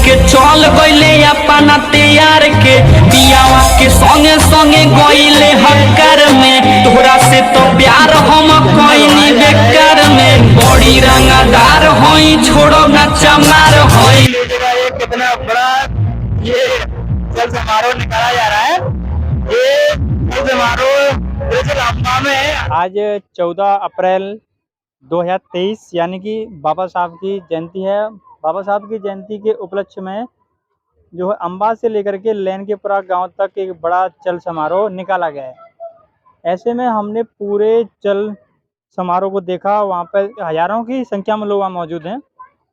के चल गईले अपना तैयार के पियावा के संगे संगे गईले हक्कर में तोहरा से तो प्यार हम कईनी बेकार में बड़ी रंगदार होई छोड़ो ना चमार होई। ये कितना बड़ा ये जल समारोह निकाला जा रहा है। ये जल समारोह लंबा में आज 14 अप्रैल 2023 यानी कि बाबा साहब की जयंती है। बाबा साहब की जयंती के उपलक्ष्य में जो है अम्बा से लेकर के लैनकेपुरा गांव तक एक बड़ा चल समारोह निकाला गया है। ऐसे में हमने पूरे चल समारोह को देखा। वहाँ पर हजारों की संख्या में लोग वहाँ मौजूद हैं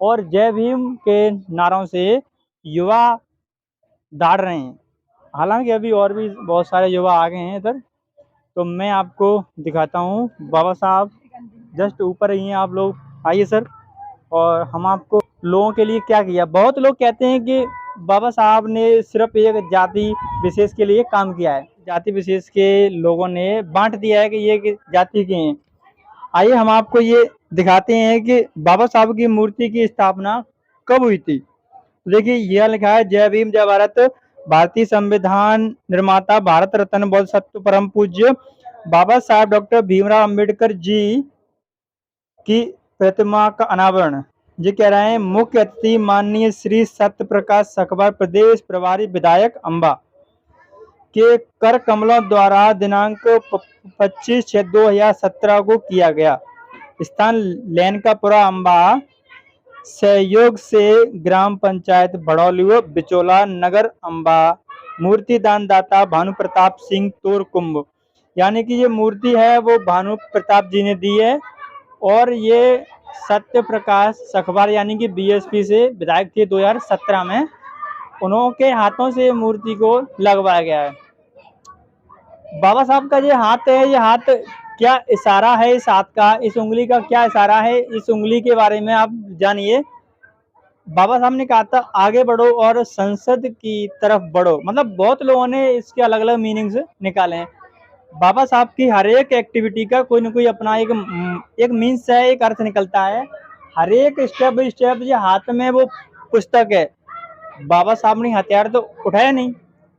और जय भीम के नारों से युवा दौड़ रहे हैं। हालांकि अभी और भी बहुत सारे युवा आ गए हैं इधर, तो मैं आपको दिखाता हूँ। बाबा साहब जस्ट ऊपर ही हैं, आप लोग आइए सर, और हम आपको लोगों के लिए क्या किया। बहुत लोग कहते हैं कि बाबा साहब ने सिर्फ एक जाति विशेष के लिए काम किया है, जाति विशेष के लोगों ने बांट दिया है कि ये जाति के हैं। आइए हम आपको ये दिखाते हैं कि बाबा साहब की मूर्ति की स्थापना कब हुई थी। देखिए यह लिखा है, जय भीम जय भारत, भारतीय संविधान निर्माता भारत रत्न बोधिसत्व परम पूज्य बाबा साहब डॉक्टर भीमराव अंबेडकर जी की प्रतिमा का अनावरण। ये कह रहे हैं मुख्य अतिथि माननीय श्री सत्य प्रकाश सखबर प्रदेश प्रभारी विधायक अम्बा के कर कमलों द्वारा दिनांक 25/6/2017 को किया गया। स्थान लैनकापुरा अम्बा, सहयोग से ग्राम पंचायत भड़ौली बिचौला नगर अम्बा। मूर्ति दान दाता भानु प्रताप सिंह तोर कुंभ, यानी कि ये मूर्ति है वो भानु प्रताप जी ने दी है। और ये सत्य प्रकाश सखबार यानी कि बीएसपी से विधायक थे 2017 में, उन्होंने हाथों से ये मूर्ति को लगवाया गया है। बाबा साहब का ये हाथ है, ये हाथ क्या इशारा है, इस हाथ का, इस उंगली का क्या इशारा है, इस उंगली के बारे में आप जानिए। बाबा साहब ने कहा था आगे बढ़ो और संसद की तरफ बढ़ो। मतलब बहुत लोगों ने इसके अलग अलग मीनिंग्स निकाले हैं। बाबा साहब की हर एक एक्टिविटी का कोई ना कोई अपना एक मीन्स है, एक अर्थ निकलता है। हर एक स्टेप बाई स्टेप ये हाथ में वो पुस्तक है। बाबा साहब ने हथियार तो उठाया नहीं।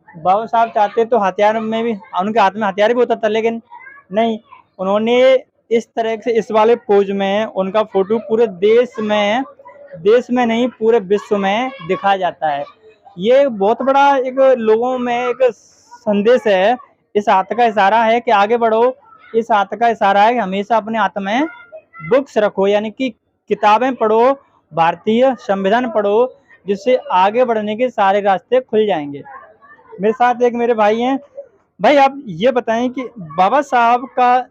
बाबा साहब चाहते तो हथियार में भी, उनके हाथ में हथियार भी होता था, लेकिन नहीं, उन्होंने इस तरह से इस वाले पोज में उनका फोटो पूरे देश में नहीं पूरे विश्व में दिखाया जाता है। ये बहुत बड़ा एक लोगों में एक संदेश है। इस हाथ का इशारा है कि आगे बढ़ो, इस हाथ का इशारा है कि हमेशा अपने हाथ में बुक्स रखो, यानी कि किताबें पढ़ो, भारतीय संविधान पढ़ो, जिससे आगे बढ़ने के सारे रास्ते खुल जाएंगे। मेरे साथ एक मेरे भाई हैं। भाई आप ये बताएं कि बाबा साहब का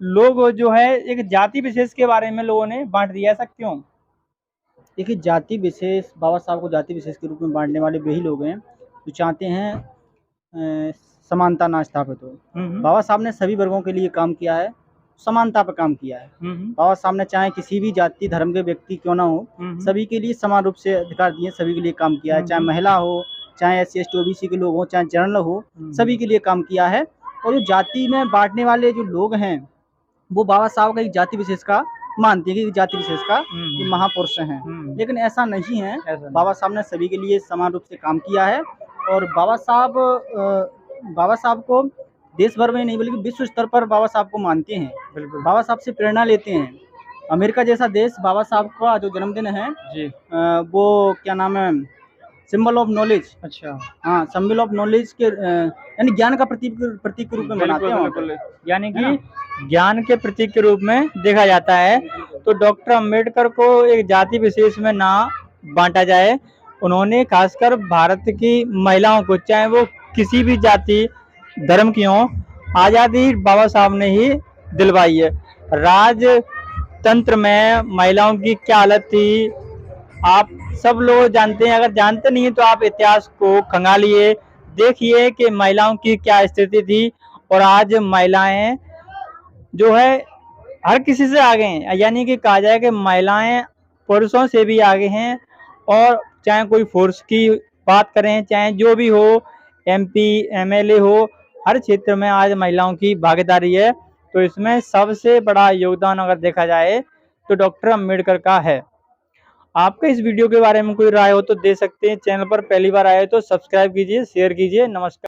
लोग जो है एक जाति विशेष के बारे में लोगों ने बांट दिया, ऐसा क्यों? देखिए, जाति विशेष, बाबा साहब को जाति विशेष के रूप में बांटने वाले वही लोग हैं जो चाहते हैं समानता ना स्थापित हो। बाबा साहब ने सभी वर्गों के लिए काम किया है, समानता पर काम किया है। बाबा साहब ने चाहे किसी भी जाति धर्म के व्यक्ति क्यों ना हो, सभी के लिए समान रूप से अधिकार दिए, सभी के लिए काम किया है। चाहे महिला हो, चाहे SC ST OBC के लोग हो, चाहे जनरल हो, सभी के लिए काम किया है। और जो जाति में बांटने वाले जो लोग हैं वो बाबा साहब का एक जाति विशेष का मानते हैं कि जाति विशेष का ये महापुरुष हैं, लेकिन ऐसा नहीं है। बाबा साहब ने सभी के लिए समान रूप से काम किया है। और बाबा साहब को देश भर में नहीं बल्कि विश्व स्तर पर बाबा साहब को मानते हैं, बाबा साहब से प्रेरणा लेते हैं। अमेरिका जैसा देश बाबा साहब का जो जन्मदिन है जी, वो क्या नाम है, सिंबल ऑफ नॉलेज, अच्छा, हाँ, सिंबल ऑफ नॉलेज के यानी ज्ञान का प्रतीक के रूप में मनाते हैं, यानी कि ज्ञान के प्रतीक के रूप में देखा जाता है। तो डॉक्टर अंबेडकर को एक जाति विशेष में ना बांटा जाए। उन्होंने खासकर भारत की महिलाओं को, चाहे वो किसी भी जाति धर्म की हो, आज़ादी बाबा साहब ने ही दिलवाई है। राजतंत्र में महिलाओं की क्या हालत थी आप सब लोग जानते हैं। अगर जानते नहीं तो आप इतिहास को खंगालिए, देखिए कि महिलाओं की क्या स्थिति थी। और आज महिलाएं जो है हर किसी से आगे हैं, यानी कि कहा जाए कि महिलाएं पुरुषों से भी आगे हैं। और चाहे कोई फोर्स की बात करें, चाहे जो भी हो, MP MLA हो, हर क्षेत्र में आज महिलाओं की भागीदारी है। तो इसमें सबसे बड़ा योगदान अगर देखा जाए तो डॉक्टर अंबेडकर का है। आपका इस वीडियो के बारे में कोई राय हो तो दे सकते हैं। चैनल पर पहली बार आए तो सब्सक्राइब कीजिए, शेयर कीजिए। नमस्कार।